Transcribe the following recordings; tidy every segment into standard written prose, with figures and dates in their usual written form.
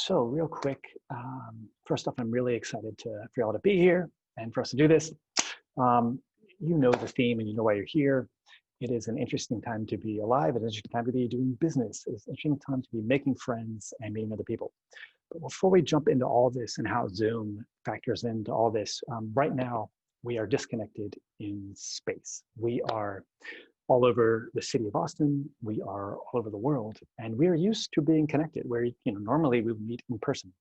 So real quick, first off, I'm really excited for y'all to be here and for us to do this. Um, you know the theme and you know why you're here. It is an interesting time to be alive. It's an interesting time to be doing business. It's an interesting time to be making friends and meeting other people. But before we jump into all this and how Zoom factors into all this, right now we are disconnected in space. We are all over the city of Austin. We are all over the world, and we are used to being connected where, normally we would meet in person.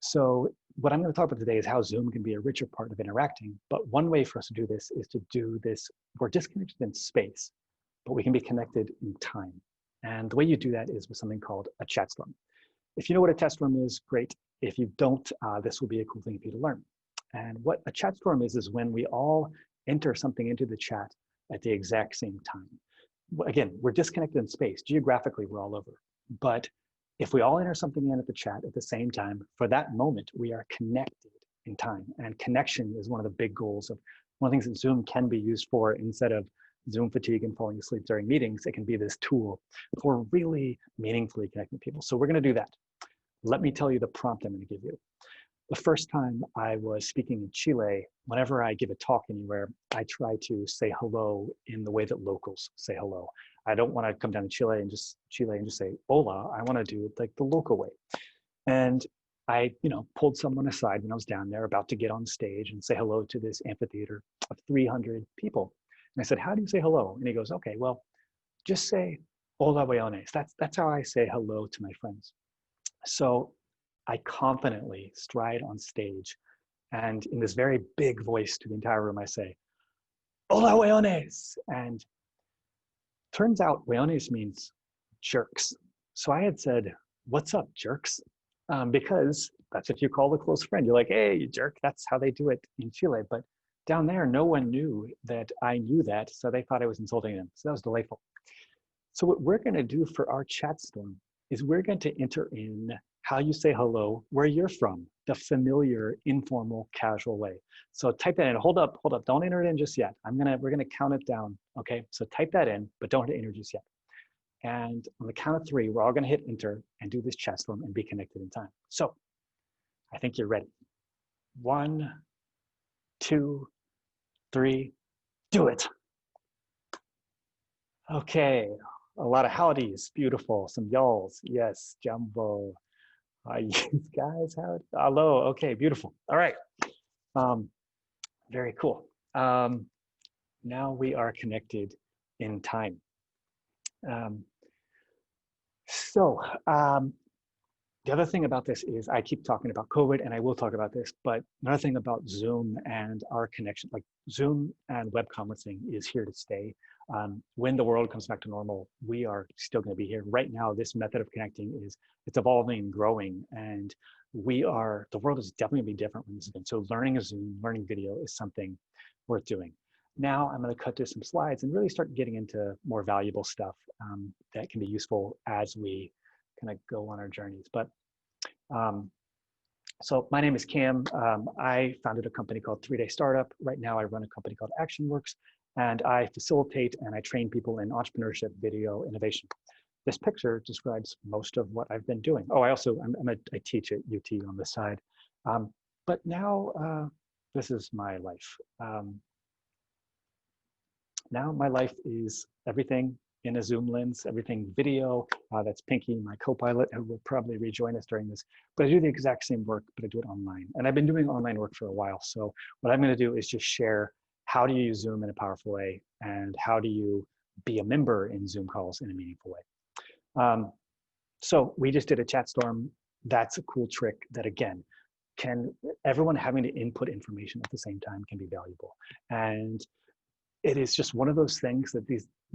So what I'm going to talk about today is how Zoom can be a richer part of interacting. But one way for us to do this is to do this. We're disconnected in space, but we can be connected in time. And the way you do that is with something called a chat storm. If you know what a chat storm is, great. If you don't, this will be a cool thing for you to learn. And what a chat storm is when we all enter something into the chat at the exact same time. Again, we're disconnected in space. Geographically, we're all over. But if we all enter something in at the chat at the same time, for that moment, we are connected in time. And connection is one of the big goals of one of the things that Zoom can be used for. Instead of Zoom fatigue and falling asleep during meetings, it can be this tool for really meaningfully connecting people. So we're going to do that. Let me tell you the prompt I'm going to give you. The first time I was speaking in Chile, whenever I give a talk anywhere, I try to say hello in the way that locals say hello. I don't want to come down to Chile and just say hola. I want to do it like the local way. And I, pulled someone aside when I was down there about to get on stage and say hello to this amphitheater of 300 people. And I said, how do you say hello? And he goes, okay, well, just say hola weones. That's how I say hello to my friends. So I confidently stride on stage, and in this very big voice to the entire room, I say, hola weones. And turns out weones means jerks. So I had said, what's up, jerks? Because that's what you call a close friend. You're like, hey, you jerk. That's how they do it in Chile. But down there, no one knew that I knew that, so they thought I was insulting them. So that was delightful. So what we're going to do for our chat storm is we're going to enter in how you say hello, where you're from, the familiar, informal, casual way. So type that in. Hold up. Don't enter it in just yet. We're gonna count it down. Okay. So type that in, but don't hit enter just yet. And on the count of three, we're all gonna hit enter and do this chat storm and be connected in time. So I think you're ready. 1, 2, 3, do it. Okay. A lot of howdies, beautiful. Some y'alls, yes, jumbo. Hi, guys, hello, okay, beautiful. All right, very cool. Now we are connected in time. The other thing about this is I keep talking about COVID, and I will talk about this, but another thing about Zoom and our connection, like Zoom and web conferencing is here to stay. When the world comes back to normal, we are still going to be here. Right now, this method of connecting it's evolving and growing, and the world is definitely going to be different when this is done. So learning a Zoom, learning video is something worth doing. Now I'm going to cut to some slides and really start getting into more valuable stuff that can be useful as we kind of go on our journeys. But so my name is Cam. I founded a company called 3 Day Startup. Right now I run a company called ActionWorks, and I facilitate and I train people in entrepreneurship, video, innovation. This picture describes most of what I've been doing. Oh, I teach at UT on the side. But now this is my life. Now my life is everything in a Zoom lens, everything video. That's Pinky, my co-pilot, who will probably rejoin us during this. But I do the exact same work, but I do it online. And I've been doing online work for a while. So what I'm going to do is just share how do you use Zoom in a powerful way, and how do you be a member in Zoom calls in a meaningful way. So we just did a chat storm. That's a cool trick that, again, everyone having to input information at the same time can be valuable. And it is just one of those things that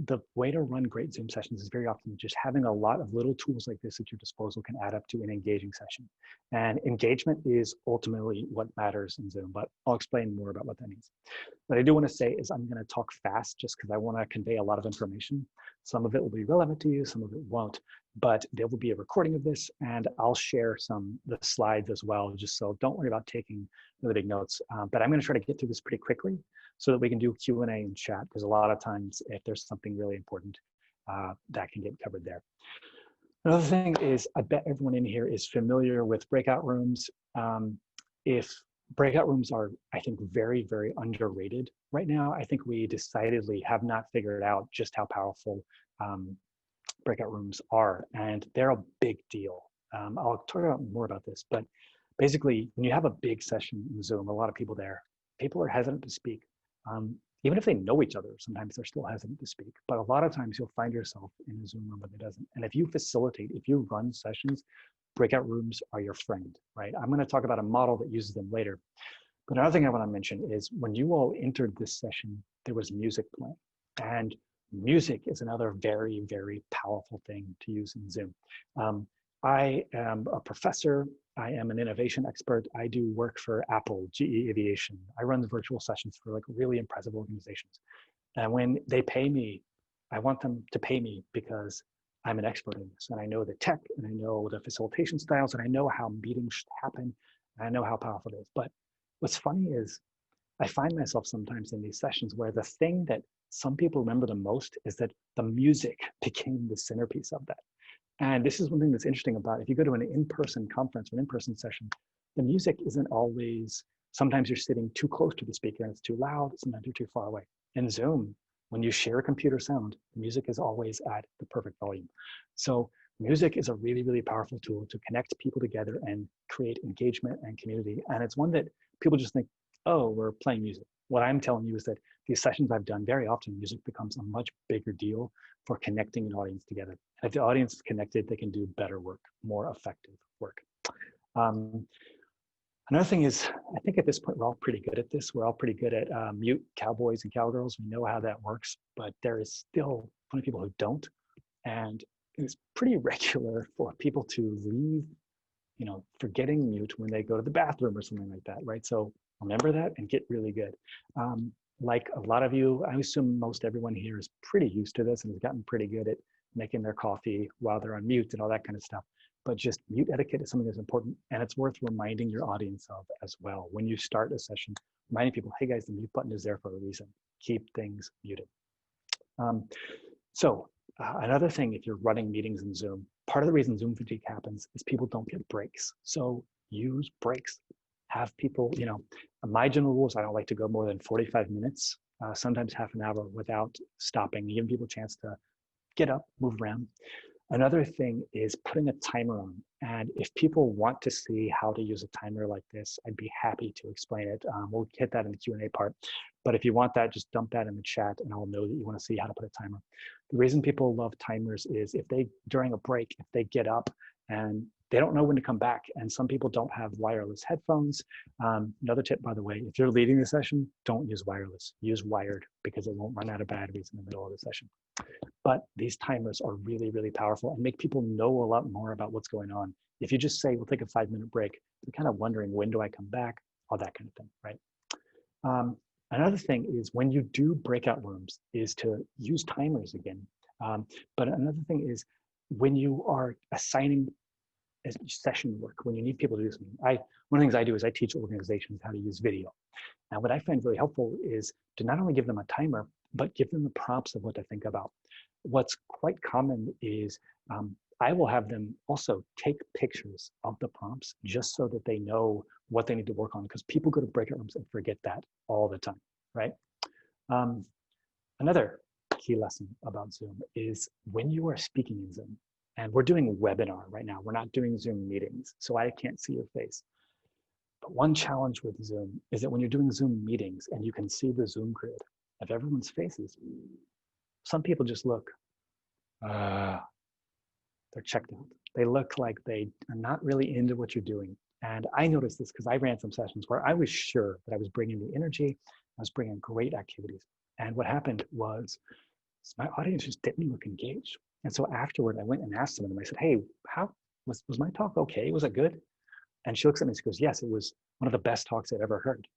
the way to run great Zoom sessions is very often just having a lot of little tools like this at your disposal can add up to an engaging session. And engagement is ultimately what matters in Zoom, but I'll explain more about what that means. What I do want to say is I'm going to talk fast just because I want to convey a lot of information. Some of it will be relevant to you, some of it won't, but there will be a recording of this, and I'll share the slides as well, just so don't worry about taking really big notes. But I'm going to try to get through this pretty quickly so that we can do Q&A and chat, because a lot of times if there's something really important, that can get covered there. Another thing is, I bet everyone in here is familiar with breakout rooms. If breakout rooms are, I think, very, very underrated right now. I think we decidedly have not figured out just how powerful breakout rooms are, and they're a big deal. I'll talk about more about this, but basically, when you have a big session in Zoom, a lot of people there, people are hesitant to speak. Even if they know each other, sometimes they're still hesitant to speak. But a lot of times you'll find yourself in a Zoom room that doesn't. And if you facilitate, if you run sessions, breakout rooms are your friend, right? I'm going to talk about a model that uses them later. But another thing I want to mention is when you all entered this session, there was music playing. And music is another very, very powerful thing to use in Zoom. I am a professor. I am an innovation expert. I do work for Apple, GE Aviation. I run the virtual sessions for like really impressive organizations. And when they pay me, I want them to pay me because I'm an expert in this. And I know the tech, and I know the facilitation styles, and I know how meetings should happen. And I know how powerful it is. But what's funny is I find myself sometimes in these sessions where the thing that some people remember the most is that the music became the centerpiece of that. And this is one thing that's interesting about if you go to an in-person conference or an in-person session, the music isn't always, sometimes you're sitting too close to the speaker and it's too loud, sometimes you're too far away. In Zoom, when you share computer sound, the music is always at the perfect volume. So music is a really, really powerful tool to connect people together and create engagement and community. And it's one that people just think, oh, we're playing music. What I'm telling you is that these sessions I've done, very often music becomes a much bigger deal for connecting an audience together. And if the audience is connected, they can do better work, more effective work. Another thing is, I think at this point, we're all pretty good at this. We're all pretty good at mute cowboys and cowgirls. We know how that works, but there is still plenty of people who don't. And it's pretty regular for people to leave, forgetting mute when they go to the bathroom or something like that, right? So remember that and get really good. Like a lot of you, I assume most everyone here is pretty used to this and has gotten pretty good at making their coffee while they're on mute and all that kind of stuff. But just mute etiquette is something that's important, and it's worth reminding your audience of as well. When you start a session, reminding people, hey guys, the mute button is there for a reason. Keep things muted. Another thing, if you're running meetings in Zoom, part of the reason Zoom fatigue happens is people don't get breaks. So use breaks. Have people, my general rule is I don't like to go more than 45 minutes, sometimes half an hour without stopping, giving people a chance to get up, move around. Another thing is putting a timer on. And if people want to see how to use a timer like this, I'd be happy to explain it. We'll hit that in the Q&A part. But if you want that, just dump that in the chat and I'll know that you want to see how to put a timer. The reason people love timers is if they, during a break, if they get up and they don't know when to come back, and some people don't have wireless headphones. Another tip, by the way, if you're leading the session, don't use wireless, use wired because it won't run out of batteries in the middle of the session. But these timers are really, really powerful and make people know a lot more about what's going on. If you just say, we'll take a 5-minute break, they're kind of wondering, when do I come back? All that kind of thing, right? Another thing is when you do breakout rooms is to use timers again. But another thing is when you are assigning session work, when you need people to do something. One of the things I do is I teach organizations how to use video. And what I find really helpful is to not only give them a timer, but give them the prompts of what to think about. What's quite common is I will have them also take pictures of the prompts just so that they know what they need to work on, because people go to breakout rooms and forget that all the time, right? Another key lesson about Zoom is when you are speaking in Zoom, and we're doing a webinar right now, we're not doing Zoom meetings, so I can't see your face. But one challenge with Zoom is that when you're doing Zoom meetings and you can see the Zoom grid of everyone's faces, some people just look, they're checked out. They look like they are not really into what you're doing. And I noticed this because I ran some sessions where I was sure that I was bringing the energy, I was bringing great activities. And what happened was my audience just didn't look engaged. And so afterward, I went and asked them, and I said, hey, how was my talk okay? Was it good? And she looks at me and she goes, yes, it was one of the best talks I'd ever heard.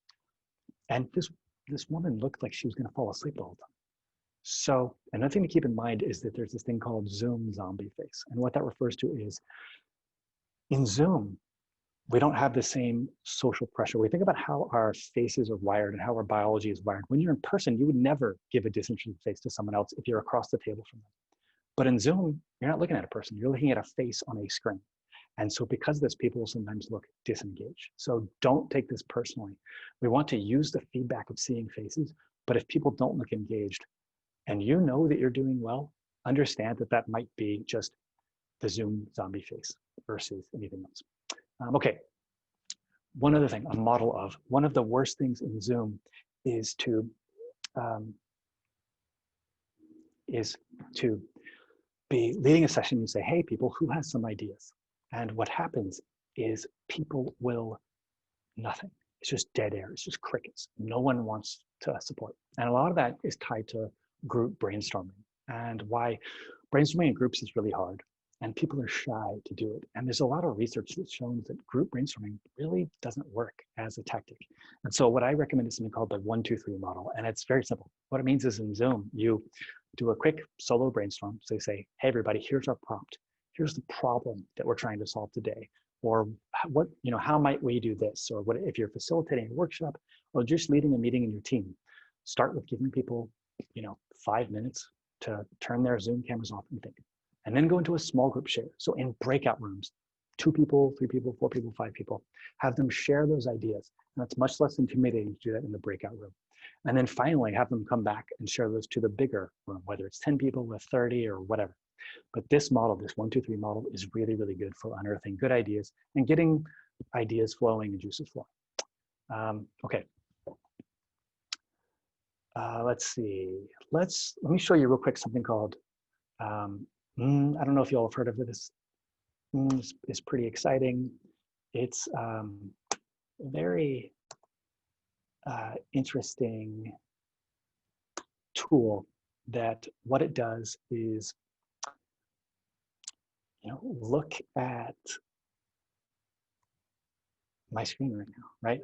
And this woman looked like she was going to fall asleep the whole time. So another thing to keep in mind is that there's this thing called Zoom zombie face. And what that refers to is in Zoom, we don't have the same social pressure. We think about how our faces are wired and how our biology is wired. When you're in person, you would never give a disinterested face to someone else if you're across the table from them. But in Zoom, you're not looking at a person, you're looking at a face on a screen. And so because of this, people sometimes look disengaged. So don't take this personally. We want to use the feedback of seeing faces, but if people don't look engaged and you know that you're doing well, understand that that might be just the Zoom zombie face versus anything else. Okay, one other thing, a model of, one of the worst things in Zoom is to be leading a session and say, hey, people, who has some ideas? And what happens is people will nothing. It's just dead air. It's just crickets. No one wants to support. And a lot of that is tied to group brainstorming and why brainstorming in groups is really hard. And people are shy to do it. And there's a lot of research that shows that group brainstorming really doesn't work as a tactic. And so what I recommend is something called the 1-2-3 model. And it's very simple. What it means is in Zoom, you do a quick solo brainstorm. So you say, hey, everybody, here's our prompt. Here's the problem that we're trying to solve today. Or what, how might we do this? Or what if you're facilitating a workshop or just leading a meeting in your team, start with giving people, 5 minutes to turn their Zoom cameras off and think. And then go into a small group share. So in breakout rooms, 2 people, 3 people, 4 people, 5 people, have them share those ideas. And that's much less intimidating to do that in the breakout room. And then finally have them come back and share those to the bigger room, whether it's 10 people with 30 or whatever. But this model, this 1-2-3 model is really, really good for unearthing good ideas and getting ideas flowing and juices flowing. Okay. Let's see. Let me show you real quick something called, I don't know if you all have heard of this. It's pretty exciting. It's a very interesting tool that what it does is, look at my screen right now, right?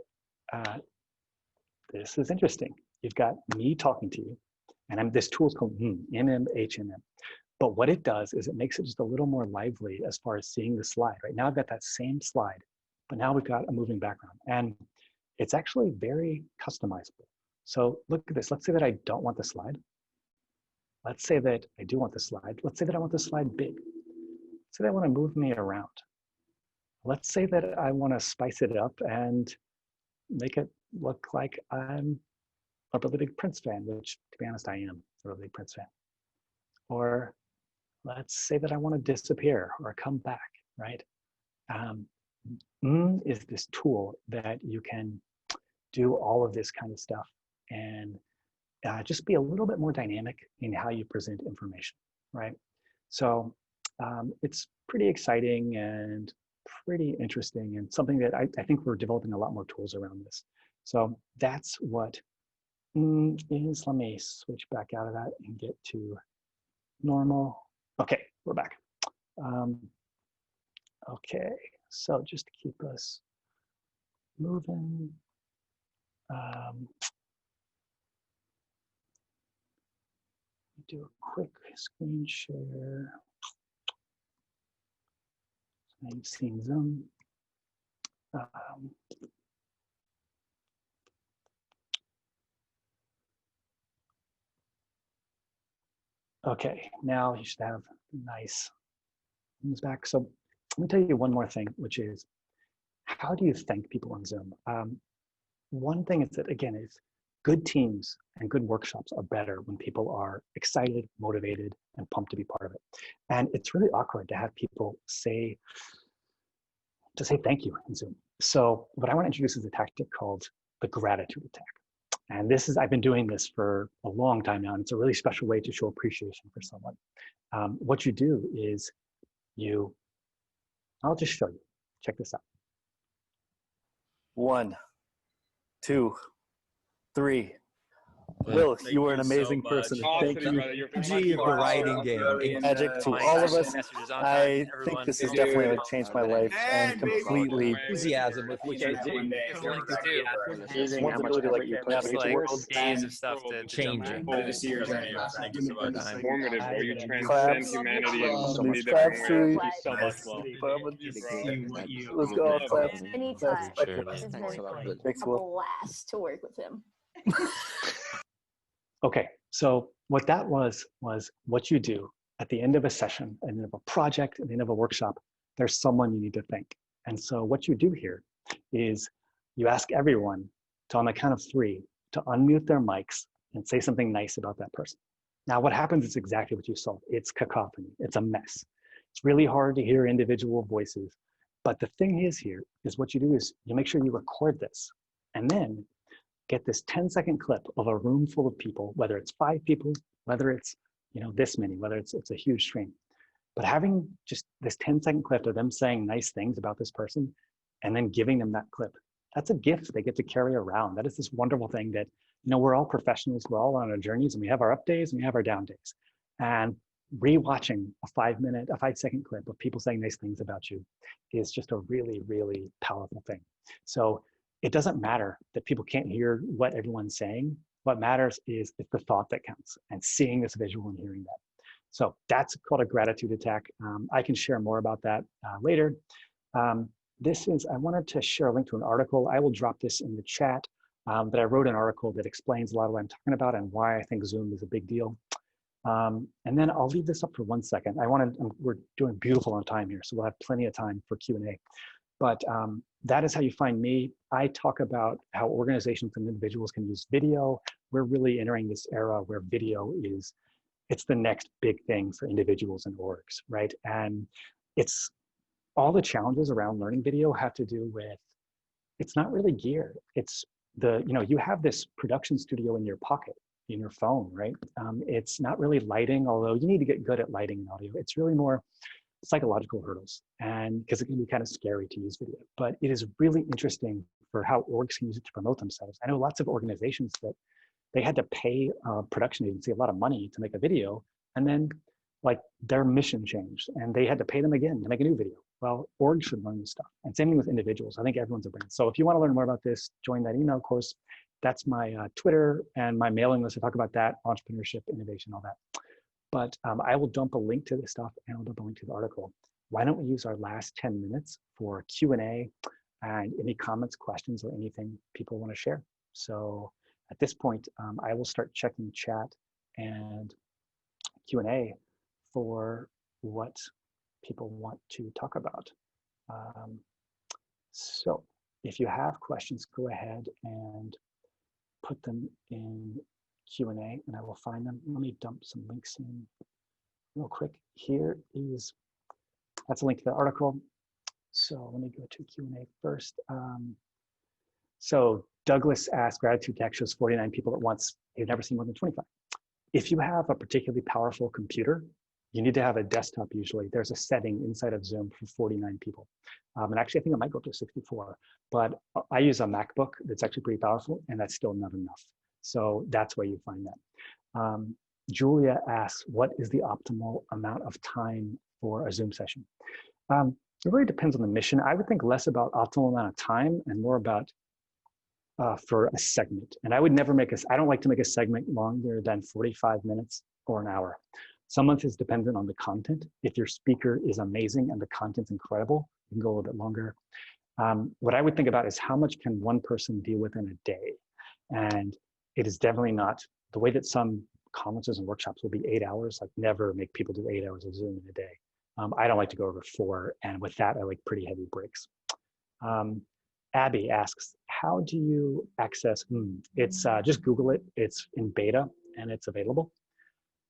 This is interesting. You've got me talking to you, and this tool is called MMHMM. But what it does is it makes it just a little more lively as far as seeing the slide. Right now I've got that same slide, but now we've got a moving background, and it's actually very customizable. So look at this. Let's say that I don't want the slide. Let's say that I do want the slide. Let's say that I want the slide big. Let's say that I want to move me around. Let's say that I want to spice it up and make it look like I'm a really big Prince fan, which, to be honest, I am a really big Prince fan. Or let's say that I want to disappear or come back, right? Is this tool that you can do all of this kind of stuff and just be a little bit more dynamic in how you present information, right? So it's pretty exciting and pretty interesting and something that I think we're developing a lot more tools around this. So that's what is. Let me switch back out of that and get to normal. Okay, we're back. Okay, so just to keep us moving. Do a quick screen share. So you've seen Zoom. Okay, now you should have nice things back. So let me tell you one more thing, which is, how do you thank people on Zoom? One thing is that, again, is good teams and good workshops are better when people are excited, motivated, and pumped to be part of it. And it's really awkward to have people say thank you in Zoom. So what I want to introduce is a tactic called the gratitude attack. And this is, I've been doing this for a long time now, and it's a really special way to show appreciation for someone. What you do is I'll just show you. Check this out. 1, 2, 3. Will, you were an amazing person. Thank you. G of the writing game. Magic to all of us. I think this has definitely changed my life and completely. Enthusiasm with Amazing how much ability effort you put navigate the world. days of stuff to Changing. jump in. Thanks so much. Informative, bro. You transcend Claps. humanity in so many Claps different to ways. Thank you so much, Will. Let's go. Claps. Anytime. Thanks It's been a Thanks, Will. blast to work with him. Okay, so what that was what you do at the end of a session, at the end of a project, at the end of a workshop, there's someone you need to thank. And so what you do here is you ask everyone to, on the count of 3, to unmute their mics and say something nice about that person. Now, what happens is exactly what you saw. It's cacophony. It's a mess. It's really hard to hear individual voices. But the thing is here is what you do is you make sure you record this and then get this 10-second clip of a room full of people, whether it's 5 people, whether it's this many, whether it's a huge stream. But having just this 10-second clip of them saying nice things about this person and then giving them that clip, that's a gift they get to carry around. That is this wonderful thing that, we're all professionals, we're all on our journeys, and we have our up days and we have our down days. And rewatching a 5-second clip of people saying nice things about you is just a really, really powerful thing. So it doesn't matter that people can't hear what everyone's saying. What matters is it's the thought that counts and seeing this visual and hearing that. So that's called a gratitude attack. I can share more about that later. I wanted to share a link to an article. I will drop this in the chat, that I wrote an article that explains a lot of what I'm talking about and why I think Zoom is a big deal. And then I'll leave this up for 1 second. We're doing beautiful on time here, so we'll have plenty of time for Q&A. But that is how you find me. I talk about how organizations and individuals can use video. We're really entering this era where video it's the next big thing for individuals and orgs, right? And it's all the challenges around learning video have to do with, it's not really gear. It's you have this production studio in your pocket, in your phone, right? It's not really lighting, although you need to get good at lighting and audio. It's really more psychological hurdles, and because it can be kind of scary to use video. But it is really interesting for how orgs can use it to promote themselves. I know lots of organizations that they had to pay a production agency a lot of money to make a video, and then their mission changed and they had to pay them again to make a new video. Well, orgs should learn this stuff. And same thing with individuals. I think everyone's a brand. So if you want to learn more about this, join that email course. That's my Twitter and my mailing list. I talk about that, entrepreneurship, innovation, all that. But I will dump a link to this stuff and I'll dump a link to the article. Why don't we use our last 10 minutes for Q&A and any comments, questions, or anything people want to share. So at this point, I will start checking chat and Q&A for what people want to talk about. So if you have questions, go ahead and put them in Q&A and I will find them. Let me dump some links in real quick. That's a link to the article. So let me go to Q&A first. So Douglas asked, gratitude attack shows 49 people at once. You've never seen more than 25. If you have a particularly powerful computer, you need to have a desktop usually. There's a setting inside of Zoom for 49 people. And actually, I think it might go up to 64. But I use a MacBook that's actually pretty powerful, and that's still not enough. So that's where you find that. Julia asks, what is the optimal amount of time for a Zoom session? It really depends on the mission. I would think less about optimal amount of time and more about for a segment. And I would never I don't like to make a segment longer than 45 minutes or an hour. Some of it is dependent on the content. If your speaker is amazing and the content's incredible, you can go a little bit longer. What I would think about is how much can one person deal with in a day? And it is definitely not the way that some conferences and workshops will be 8 hours. Like never make people do 8 hours of Zoom in a day. I don't like to go over 4. And with that, I like pretty heavy breaks. Abby asks, how do you access? It's just Google it. It's in beta and it's available.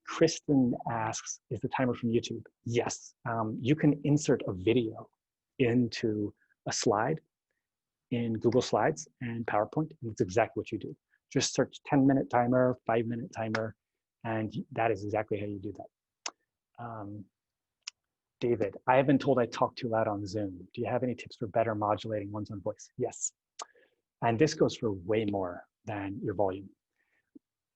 Kristen asks, is the timer from YouTube? Yes, you can insert a video into a slide in Google Slides and PowerPoint, and it's exactly what you do. Just search 10-minute timer, 5-minute timer, and that is exactly how you do that. David, I have been told I talk too loud on Zoom. Do you have any tips for better modulating one's own voice? Yes, and this goes for way more than your volume.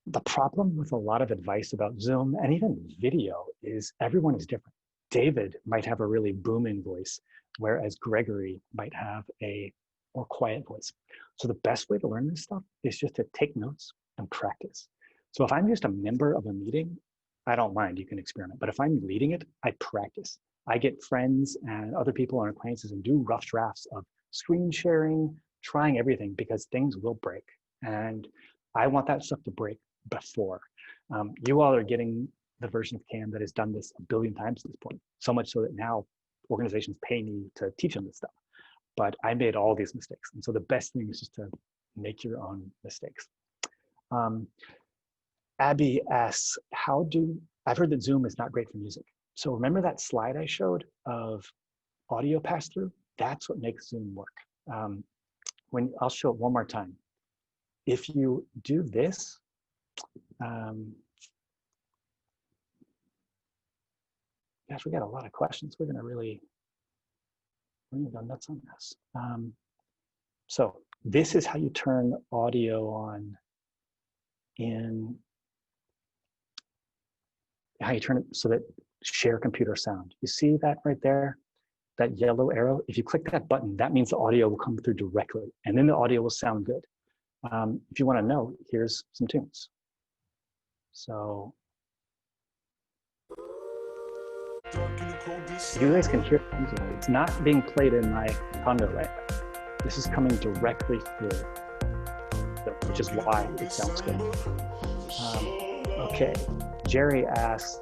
The problem with a lot of advice about Zoom and even video is everyone is different. David might have a really booming voice, whereas Gregory might have a more quiet voice. So the best way to learn this stuff is just to take notes and practice. So if I'm just a member of a meeting, I don't mind, you can experiment. But if I'm leading it, I practice. I get friends and other people and acquaintances and do rough drafts of screen sharing, trying everything, because things will break. And I want that stuff to break before. You all are getting the version of CAM that has done this a billion times at this point, so much so that now organizations pay me to teach them this stuff. But I made all these mistakes. And so the best thing is just to make your own mistakes. Abby asks, I've heard that Zoom is not great for music. So remember that slide I showed of audio pass-through? That's what makes Zoom work. I'll show it one more time. If you do this, gosh, we got a lot of questions. We're gonna go nuts on this. So this is how you turn audio on how you turn it so that share computer sound. You see that right there? That yellow arrow? If you click that button, that means the audio will come through directly, and then the audio will sound good. If you want to know, here's some tunes. So you guys can hear music. It's not being played in my Congo right now. This is coming directly through, which is why it sounds good. Okay, Jerry asks,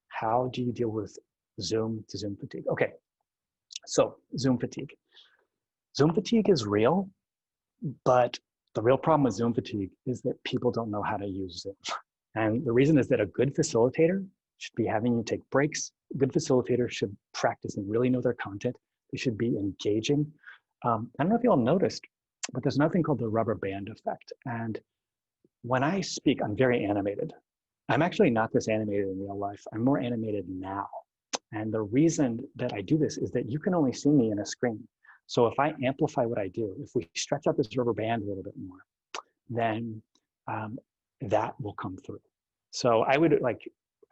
how do you deal with Zoom to Zoom fatigue? Okay, so Zoom fatigue. Zoom fatigue is real, but the real problem with Zoom fatigue is that people don't know how to use Zoom. And the reason is that a good facilitator should be having you take breaks. A good facilitator should practice and really know their content. They should be engaging. I don't know if you all noticed, but there's nothing called the rubber band effect. And when I speak, I'm very animated. I'm actually not this animated in real life. I'm more animated now. And the reason that I do this is that you can only see me in a screen. So if I amplify what I do, if we stretch out this rubber band a little bit more, then that will come through. So I would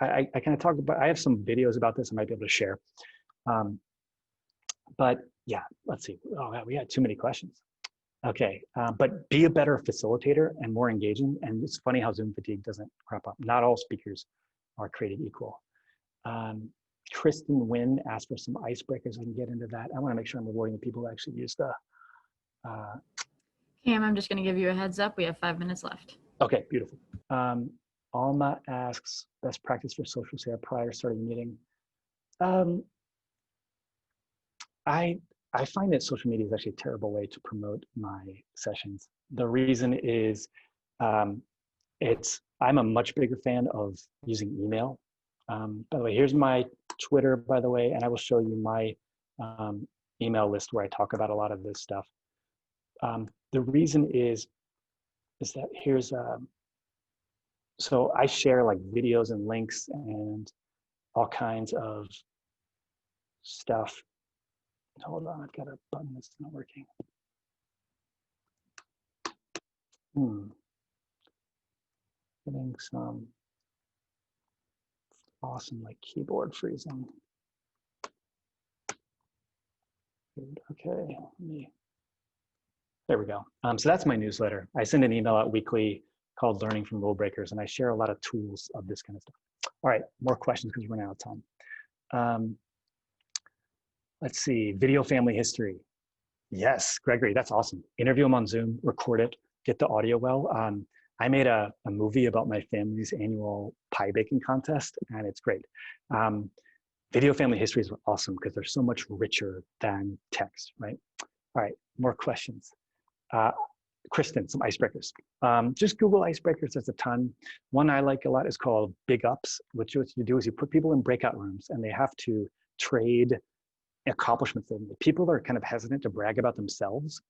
I kind of talk about, I have some videos about this I might be able to share. But yeah, let's see. Oh, we had too many questions. Okay, but be a better facilitator and more engaging. And it's funny how Zoom fatigue doesn't crop up. Not all speakers are created equal. Kristen Wynn asked for some icebreakers. I can get into that. I want to make sure I'm avoiding the people who actually use the. Cam, I'm just going to give you a heads up. We have 5 minutes left. Okay, beautiful. Alma asks, best practice for social share prior to starting a meeting. I find that social media is actually a terrible way to promote my sessions. The reason is I'm a much bigger fan of using email. By the way, here's my Twitter, by the way, and I will show you my email list where I talk about a lot of this stuff. The reason is that here's, so I share like videos and links and all kinds of stuff. Hold on, I've got a button that's not working. Getting some awesome like keyboard freezing. Good. Okay, there we go. So that's my newsletter. I send an email out weekly called Learning from Rule Breakers, and I share a lot of tools of this kind of stuff. All right, more questions because we're running out of time. Let's see, video family history. Yes, Gregory, that's awesome. Interview them on Zoom, record it, get the audio well. I made a movie about my family's annual pie baking contest, and it's great. Video family histories are awesome because they're so much richer than text, right? All right, more questions. Kristen, some icebreakers. Just Google icebreakers, there's a ton. One I like a lot is called Big Ups, which what you do is you put people in breakout rooms and they have to trade accomplishments. People are kind of hesitant to brag about themselves,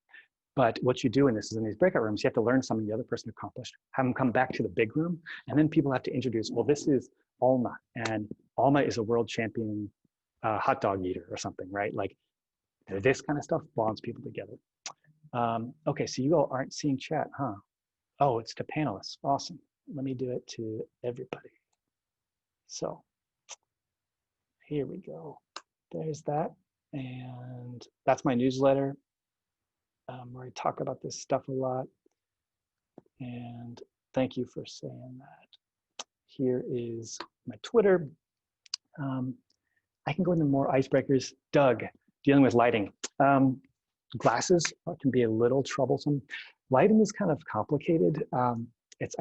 but what you do in this is in these breakout rooms, you have to learn something the other person accomplished, have them come back to the big room, and then people have to introduce, well, this is Alma, and Alma is a world champion hot dog eater or something, right? Like this kind of stuff bonds people together. Okay, so you all aren't seeing chat, huh? Oh, it's to panelists, awesome. Let me do it to everybody. So here we go, there's that. And that's my newsletter where I talk about this stuff a lot. And thank you for saying that. Here is my Twitter. I can go into more icebreakers. Doug, dealing with lighting. Glasses can be a little troublesome. Lighting is kind of complicated. I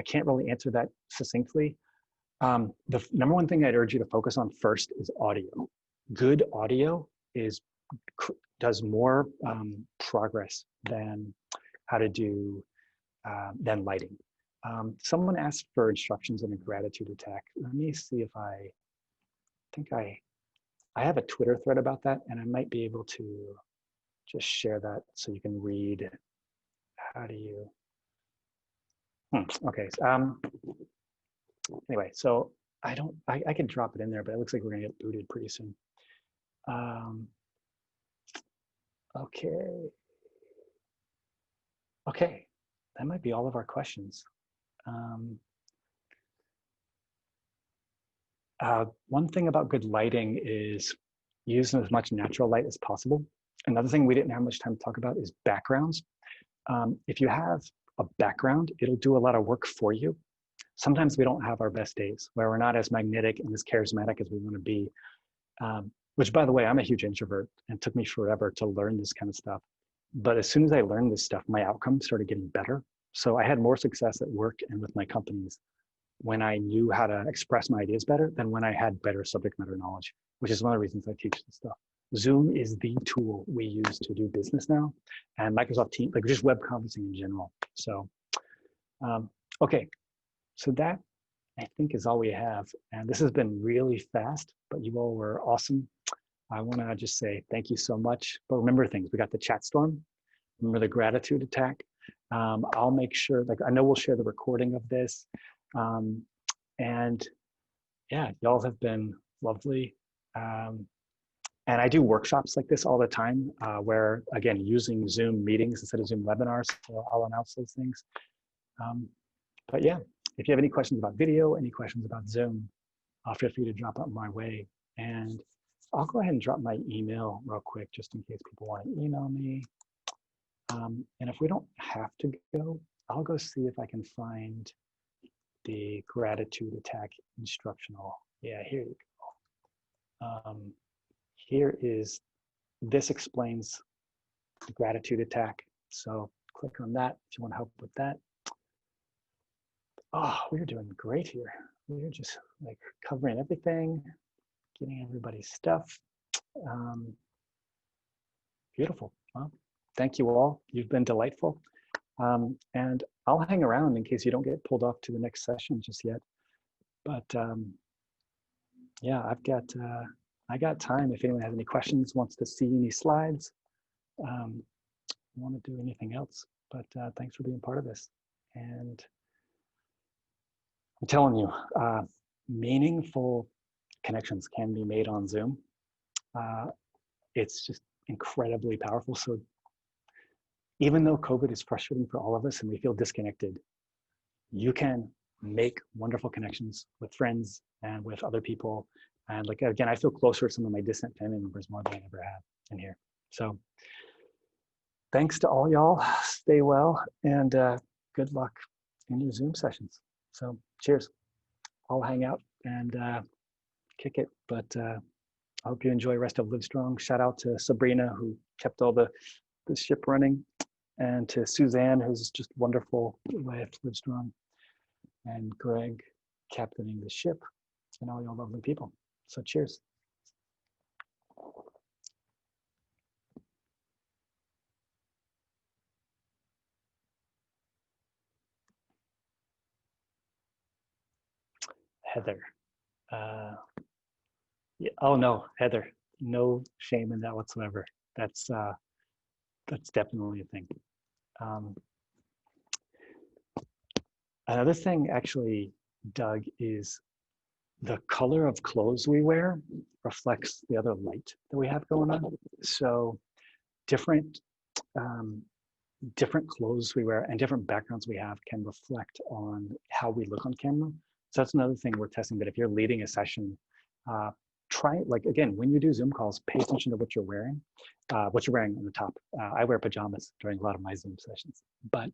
can't really answer that succinctly. The number one thing I'd urge you to focus on first is audio. Good audio does more progress than how to do than lighting. Someone asked for instructions in a gratitude attack. Let me see if I think I have a Twitter thread about that, and I might be able to just share that so you can read. How do you? Okay. Anyway, so I can drop it in there, but it looks like we're gonna get booted pretty soon. Okay. Okay, that might be all of our questions. One thing about good lighting is using as much natural light as possible. Another thing we didn't have much time to talk about is backgrounds. If you have a background, it'll do a lot of work for you. Sometimes we don't have our best days where we're not as magnetic and as charismatic as we want to be, which, by the way, I'm a huge introvert and it took me forever to learn this kind of stuff. But as soon as I learned this stuff, my outcomes started getting better. So I had more success at work and with my companies when I knew how to express my ideas better than when I had better subject matter knowledge, which is one of the reasons I teach this stuff. Zoom is the tool we use to do business now, and Microsoft Teams, like just web conferencing in general. So, okay, so that I think is all we have. And this has been really fast, but you all were awesome. I want to just say thank you so much. But remember things, we got the chat storm, remember the gratitude attack. I'll make sure, like I know we'll share the recording of this. And yeah, y'all have been lovely. And I do workshops like this all the time where, again, using Zoom meetings instead of Zoom webinars, so I'll announce those things. But yeah, if you have any questions about video, any questions about Zoom, feel free to drop out my way. And I'll go ahead and drop my email real quick, just in case people want to email me. And if we don't have to go, I'll go see if I can find the gratitude attack instructional. Yeah, here you go. Here is, this explains the gratitude attack. So click on that if you want help with that. Oh, we're doing great here. We're just like covering everything, getting everybody's stuff. Beautiful. Well, thank you all. You've been delightful. And I'll hang around in case you don't get pulled off to the next session just yet. But yeah, I got time if anyone has any questions, wants to see any slides, want to do anything else. But thanks for being part of this. And I'm telling you, meaningful connections can be made on Zoom. It's just incredibly powerful. So even though COVID is frustrating for all of us and we feel disconnected, you can make wonderful connections with friends and with other people. And like, again, I feel closer to some of my distant family members more than I ever have in here. So thanks to all y'all, stay well, and good luck in your Zoom sessions. So cheers. I'll hang out and kick it, but I hope you enjoy the rest of Livestrong. Shout out to Sabrina, who kept all the ship running, and to Suzanne, who's just wonderful with Livestrong, and Greg captaining the ship, and all y'all lovely people. So cheers. Heather. Yeah, oh no, Heather, no shame in that whatsoever. That's definitely a thing. Another thing, actually, Doug, is the color of clothes we wear reflects the other light that we have going on. So different clothes we wear and different backgrounds we have can reflect on how we look on camera. So that's another thing we're testing, that if you're leading a session, try, like, again, when you do Zoom calls, pay attention to what you're wearing on the top. I wear pajamas during a lot of my Zoom sessions, but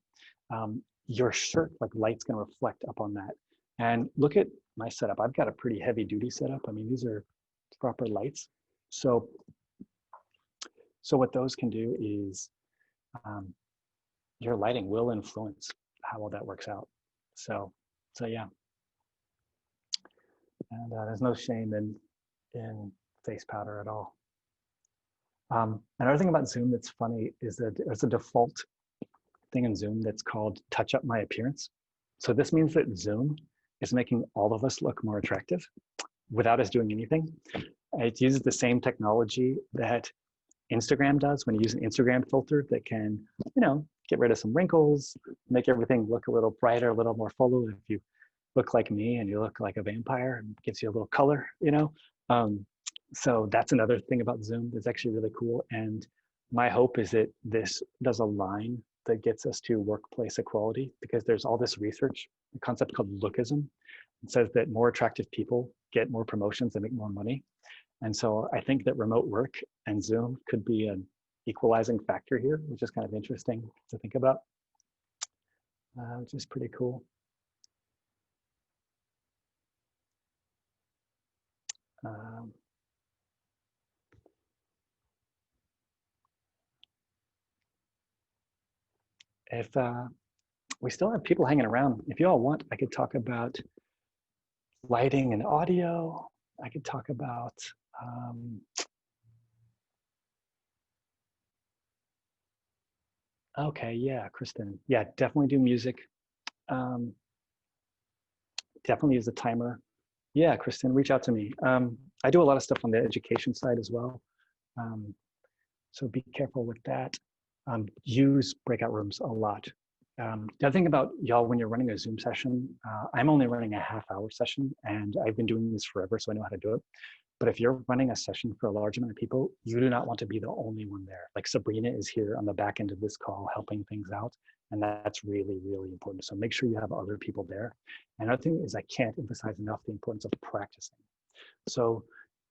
your shirt, like, light's gonna reflect up on that. And look at my setup. I've got a pretty heavy duty setup. I mean, these are proper lights. So what those can do is your lighting will influence how well that works out. So yeah. And there's no shame in face powder at all. Another thing about Zoom that's funny is that there's a default thing in Zoom that's called touch up my appearance. So this means that Zoom is making all of us look more attractive without us doing anything. It uses the same technology that Instagram does when you use an Instagram filter that can, get rid of some wrinkles, make everything look a little brighter, a little more full. If you look like me and you look like a vampire, it gives you a little color, So that's another thing about Zoom that's actually really cool. And my hope is that this does a line that gets us to workplace equality, because there's all this research, a concept called lookism. It says that more attractive people get more promotions and make more money. And so I think that remote work and Zoom could be an equalizing factor here, which is kind of interesting to think about, which is pretty cool. If we still have people hanging around, if you all want, I could talk about lighting and audio. I could talk about okay, yeah, Kristen. Yeah, definitely do music. Definitely use a timer. Yeah, Kristen, reach out to me. I do a lot of stuff on the education side as well. So be careful with that. Use breakout rooms a lot. The other thing about y'all, when you're running a Zoom session, I'm only running a half-hour session, and I've been doing this forever, so I know how to do it. But if you're running a session for a large amount of people, you do not want to be the only one there. Like Sabrina is here on the back end of this call helping things out, and that's really, really important. So make sure you have other people there. And another thing is, I can't emphasize enough the importance of practicing. So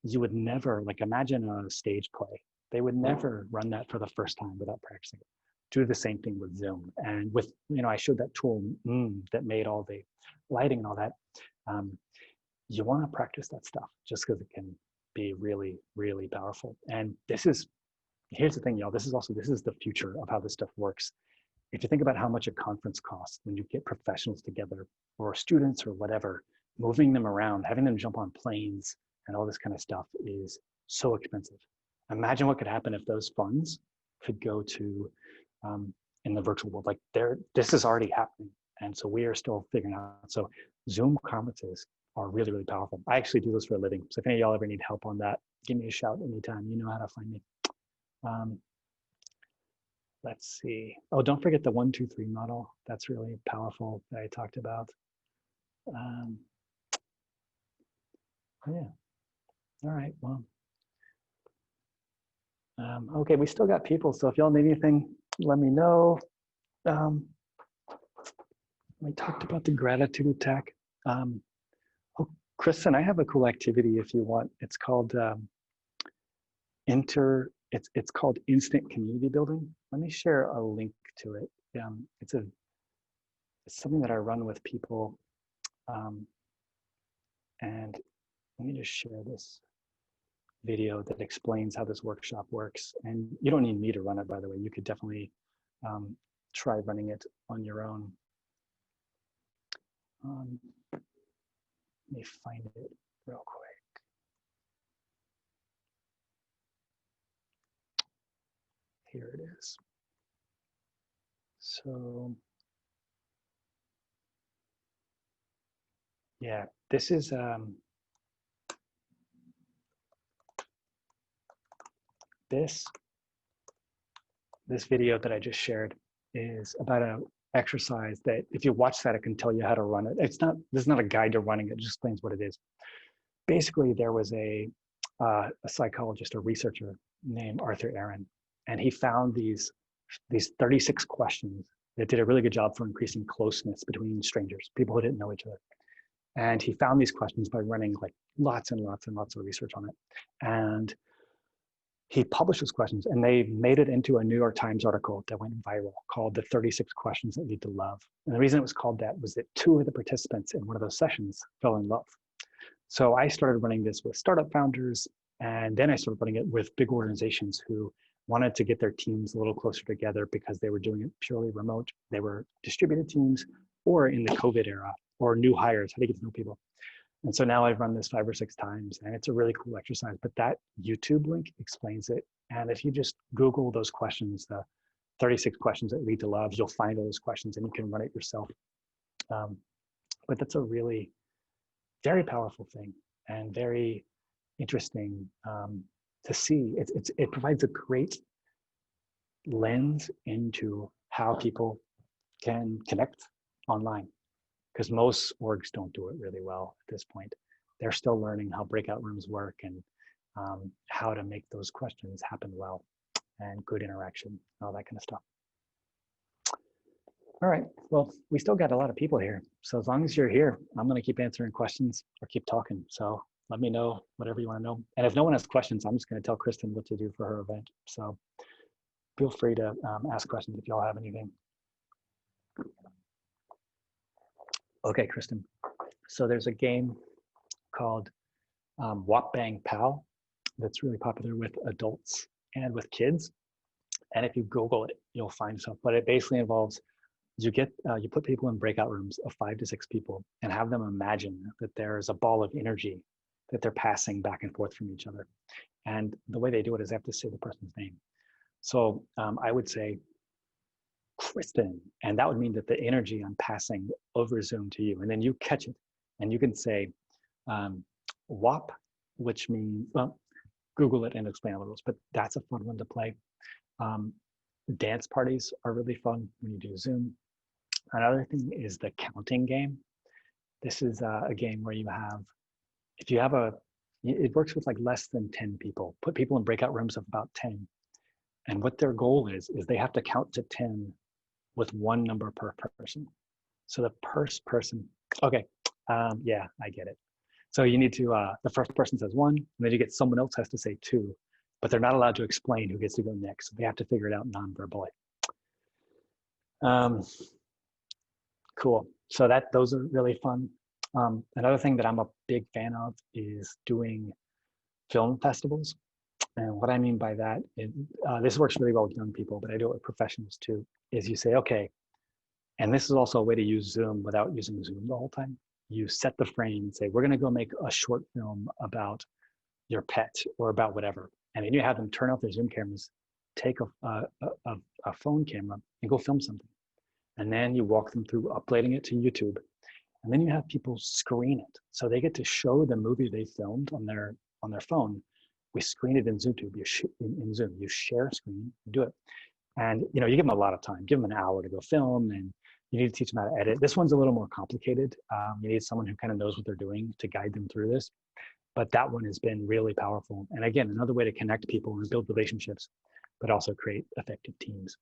you would never, like, imagine a stage play. They would never run that for the first time without practicing it. Do the same thing with Zoom. And with, I showed that tool that made all the lighting and all that. You want to practice that stuff just because it can be really, really powerful. And here's the thing, y'all, this is the future of how this stuff works. If you think about how much a conference costs when you get professionals together, or students or whatever, moving them around, having them jump on planes and all this kind of stuff is so expensive. Imagine what could happen if those funds could go to in the virtual world. Like this is already happening. And so we are still figuring out. So Zoom conferences are really, really powerful. I actually do this for a living. So if any of y'all ever need help on that, give me a shout anytime. You know how to find me. Let's see. Oh, don't forget the 1, 2, 3 model. That's really powerful that I talked about. Yeah. All right. Well. Okay, we still got people. So if y'all need anything, let me know. We talked about the gratitude attack. Oh, Kristen, I have a cool activity if you want. It's called it's called Instant Community Building. Let me share a link to it. It's something that I run with people. And let me just share this video that explains how this workshop works. And you don't need me to run it, by the way. You could definitely try running it on your own. Let me find it real quick. Here it is. So yeah, this is this video that I just shared is about an exercise that if you watch that, it can tell you how to run it. This is not a guide to running it, just explains what it is. Basically, there was a psychologist, a researcher named Arthur Aaron, and he found these 36 questions that did a really good job for increasing closeness between strangers, people who didn't know each other. And he found these questions by running like lots and lots and lots of research on it. And he published those questions, and they made it into a New York Times article that went viral called The 36 Questions That Lead to Love. And the reason it was called that was that 2 of the participants in one of those sessions fell in love. So I started running this with startup founders, and then I started running it with big organizations who wanted to get their teams a little closer together because they were doing it purely remote. They were distributed teams, or in the COVID era, or new hires, how to get to know people. And so now I've run this 5 or 6 times, and it's a really cool exercise. But that YouTube link explains it. And if you just Google those questions, the 36 questions that lead to love, you'll find all those questions and you can run it yourself. But that's a really very powerful thing and very interesting to see. It provides a great lens into how people can connect online, because most orgs don't do it really well at this point. They're still learning how breakout rooms work and how to make those questions happen well and good interaction, all that kind of stuff. All right, well, we still got a lot of people here. So as long as you're here, I'm gonna keep answering questions or keep talking. So let me know whatever you wanna know. And if no one has questions, I'm just gonna tell Kristen what to do for her event. So feel free to ask questions if y'all have anything. Okay, Kristen. So there's a game called Whop Bang Pow that's really popular with adults and with kids. And if you Google it, you'll find stuff. But it basically involves you put people in breakout rooms of 5 to 6 people and have them imagine that there is a ball of energy that they're passing back and forth from each other. And the way they do it is they have to say the person's name. So I would say Kristen, and that would mean that the energy I'm passing over Zoom to you, and then you catch it, and you can say WAP, which means, well, Google it and explain all the rules, but that's a fun one to play. Dance parties are really fun when you do Zoom. Another thing is the counting game. This is a game where you have, if you have it works with like less than 10 people. Put people in breakout rooms of about 10. And what their goal is they have to count to 10 with one number per person. So the first person, okay, yeah, I get it. So you need to, the first person says 1, and then you get someone else has to say 2, but they're not allowed to explain who gets to go next. So they have to figure it out non-verbally. Cool. So those are really fun. Another thing that I'm a big fan of is doing film festivals. And what I mean by that is, this works really well with young people, but I do it with professionals too, is you say, okay, and this is also a way to use Zoom without using Zoom the whole time. You set the frame and say, we're gonna go make a short film about your pet or about whatever. And then you have them turn off their Zoom cameras, take a phone camera and go film something. And then you walk them through uploading it to YouTube. And then you have people screen it. So they get to show the movie they filmed on their phone. We screen it in Zoom. In Zoom, you share a screen, you do it. And you give them a lot of time. Give them an hour to go film, and you need to teach them how to edit. This one's a little more complicated. You need someone who kind of knows what they're doing to guide them through this. But that one has been really powerful. And again, another way to connect people and build relationships, but also create effective teams.